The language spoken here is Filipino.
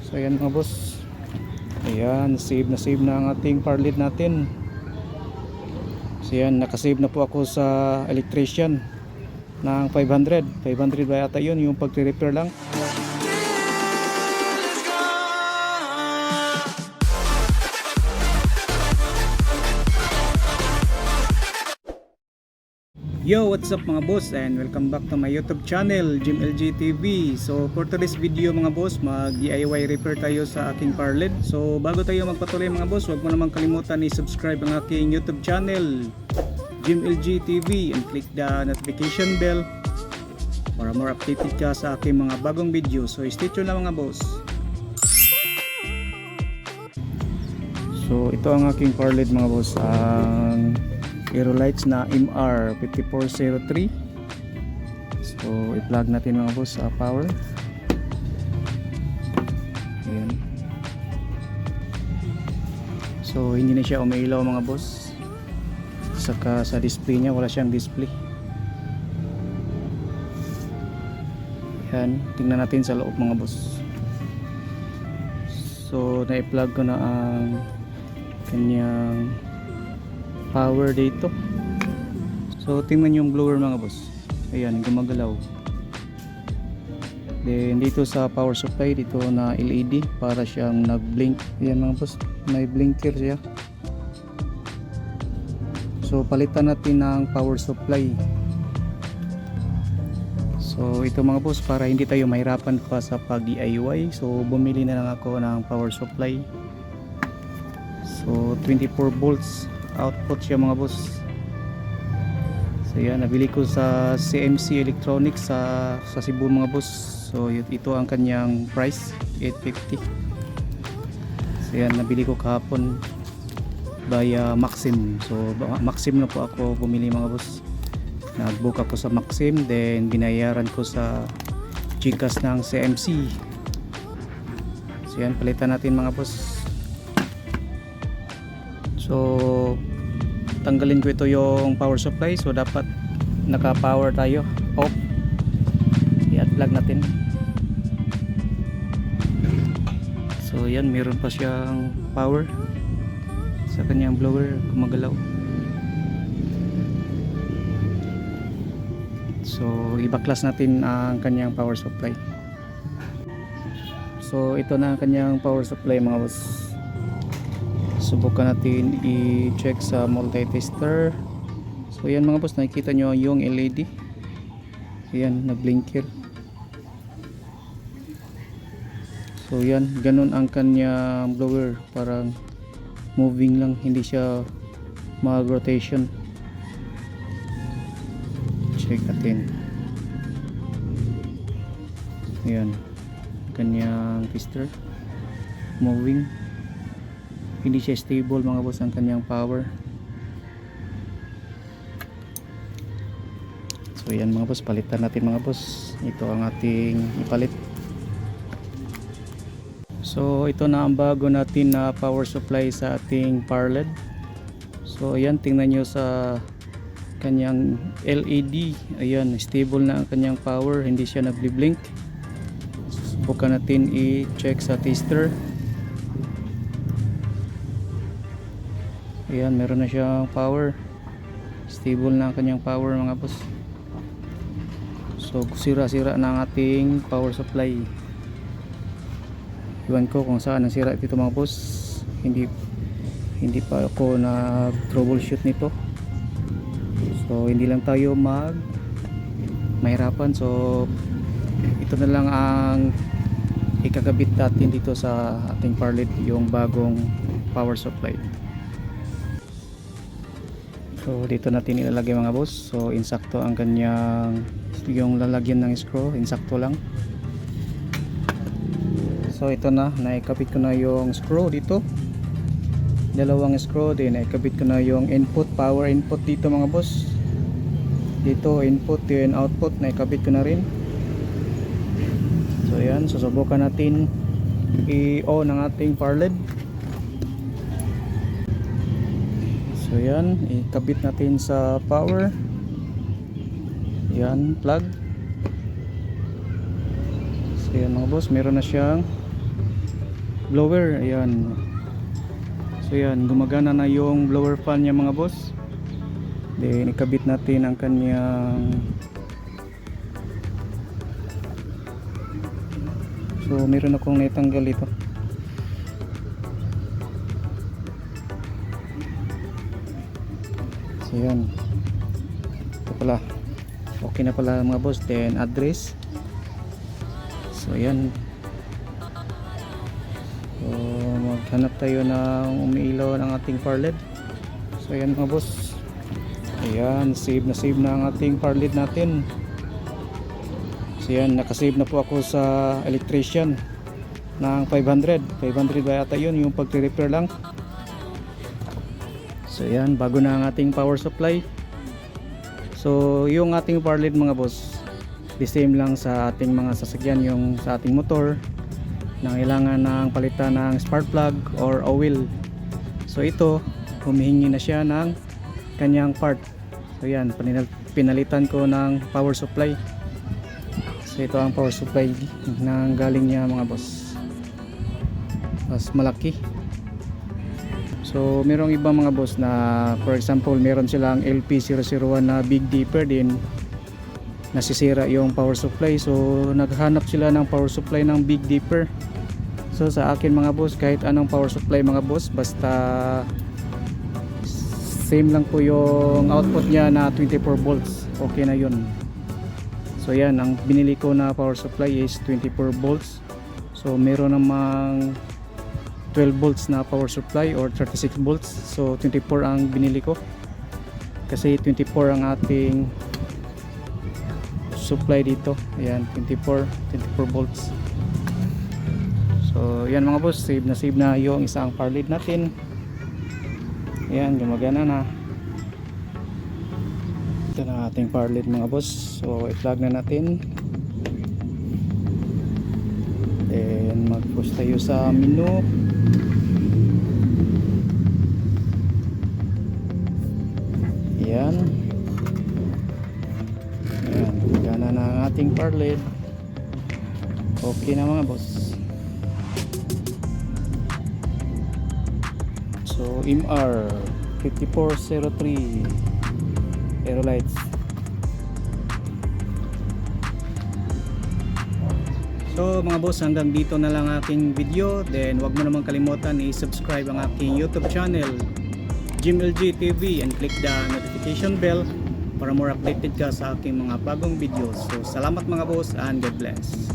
So ayan mga boss, ayan, save na ang ating power lead natin. So ayan, nakasave na po ako sa electrician ng 500 ba yata yun, yung pagre-repair lang. Yo, what's up mga boss, and welcome back to my YouTube channel, Jim LG TV. So for today's video mga boss, mag DIY repair tayo sa aking power lead. So bago tayo magpatuloy mga boss, huwag mo naman kalimutan i-subscribe ang aking YouTube channel, Jim LG TV, and click the notification bell para more updated ka sa aking mga bagong video. So stay tuned na mga boss. So ito ang aking power lead mga boss, ang Aerolites na MR5403. So i-plug natin mga boss sa power. Ayan. So hindi na siya umiilaw mga boss, saka sa display niya wala siyang display. Ayan, tingnan natin sa loob mga boss. So na-plug ko na ang kanyang power dito. So tingnan yung blower mga boss, ayan, gumagalaw. Then dito sa power supply, dito na LED, para siyang nag-blink. Ayan mga boss, may blinker siya. So palitan natin ng power supply. So ito mga boss, para hindi tayo mahirapan pa sa pag-DIY, so bumili na lang ako ng power supply. So 24 volts output siya mga boss. So yan, nabili ko sa CMC Electronics sa Cebu mga boss. So ito ang kanyang price, 850. So yan, nabili ko kahapon via Maxim. So Maxim na po ako bumili mga boss. Nag-book ako sa Maxim, then binayaran ko sa GCash ng CMC. So yan, palitan natin mga boss. So tanggalin ko ito yung power supply, so dapat naka-power tayo, off. I-unplug natin. So yan, meron pa siyang power sa kanyang blower, gumagalaw. So ibaklas natin ang kanyang power supply. So ito na ang kanyang power supply mga boss. Subukan natin i-check sa multi-tester. So yan mga boss, nakikita nyo yung LED, yan, nag-blinker. So yan, ganun ang kanya blower, parang moving lang, hindi siya mag-rotation. Check natin. Yan, kanyang tester moving, hindi siya stable mga boss ang kanyang power. So yan mga boss, palitan natin mga boss. Ito ang ating ipalit. So ito na ang bago natin na power supply sa ating power lead. So ayan, tingnan nyo sa kanyang LED, ayan, stable na ang kanyang power, hindi siya nagbi-blink. Subukan natin i-check sa tester. Ayan, meron na siyang power, stable na ang kanyang power mga boss. So sira-sira na ang ating power supply. Iwan ko kung saan ang sira dito mga boss. Hindi pa ako nag-troubleshoot nito. So hindi lang tayo mahirapan. So ito na lang ang ikakabit natin dito sa ating power lead, yung bagong power supply. So dito natin ilalagay mga boss. So insakto ang kanyang, yung lalagyan ng screw, insakto lang. So ito na, naikabit ko na yung screw dito, dalawang screw. Din naikabit ko na yung input, power input dito mga boss. Dito input, din output, naikabit ko na rin. So yan, susubukan natin i-on ang ating power lead. So yan, ikabit natin sa power. Yan, plug. So yan mga boss, meron na siyang blower. Ayan. So yan, gumagana na yung blower fan niya mga boss. Then ikabit natin ang kanyang, so meron akong naitanggal ito. So yan, ito pala, okay na pala mga boss. Then address, so yan. So maghanap tayo ng umiilaw ng ating power LED. So yan mga boss, ayan, save na ang ating power LED natin. So yan, nakasave na po ako sa electrician ng 500 ba yata yun, yung pagre-repair lang. So yan, bago na ang ating power supply. So yung ating power LED mga boss, the same lang sa ating mga sasakyan. Yung sa ating motor, nangailangan ng palitan ng spark plug or oil. So ito, humihingi na siya ng kanyang part. So yan, pinalitan ko ng power supply. So ito ang power supply na galing niya mga boss, mas malaki. So merong ibang mga boss na, for example, meron silang LP001 na Big Dipper, din nasisira yung power supply. So naghanap sila ng power supply ng Big Dipper. So sa akin mga boss, kahit anong power supply mga boss, basta same lang po yung output niya na 24 volts, okay na yun. So yan, ang binili ko na power supply is 24 volts. So meron namang 12 volts na power supply or 36 volts. So 24 ang binili ko kasi 24 ang ating supply dito. Ayan, 24 volts. So yan mga boss, save na yung isang power LED natin. Ayan, gumagana na. Ito na ating power LED mga boss. So i-plug na natin. Then mag-push tayo sa menu. Ayan. Ayan, gumagana na ang ating power LED. Okay na mga boss. So MR 5403 Aerolites. So mga boss, hanggang dito na lang aking video. Then wag mo naman kalimutan i-subscribe ang aking YouTube channel JimLG TV and click the notification bell para more updated ka sa aking mga bagong videos. So salamat mga boss and God bless.